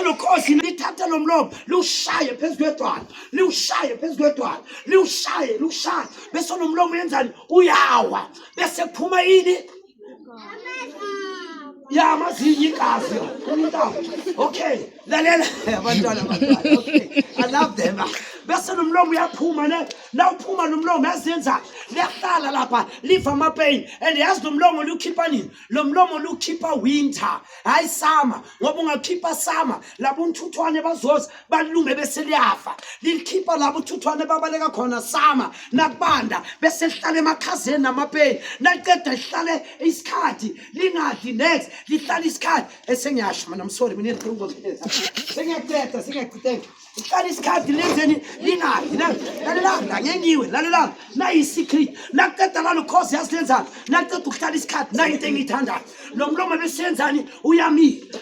bese lokhosi lithatha lo mlomo liwushaye phezu kwedwala liwushaye phezu kwedwala liwushaye bese lo mlomo yenzani uyawa bese kuphuma yini ya mazinyi igazi okay lalela abantwana okay I love them bese lo mlomo uyaphuma ne nawuphuma lo mlomo yazenza liyahlala lapha liva amapain and yazi lo mlomo lukhipha nini lo mlomo lukhipha winter hayi summer ngoba ungakhipha summer labo unthuthwane bazoza balume bese liyafa likhipha labo unthuthwane babaleka khona summer nakubanda bese lihlala emakhazeni namapain naqeda lihlale isikhathi lingathi next lihlala isikhathi esengiyasho mina I'm sorry mina ngiyaqhubeka sengiyaqeda ihlala isikhathi lenzeni lingathi lalela ngenyiwe lalela nayi secret naqeda la lokhosi yasilenzana naqeda ukuhlala isikhathi nayi into engiyithandayo lo mlomo besenzani uyamila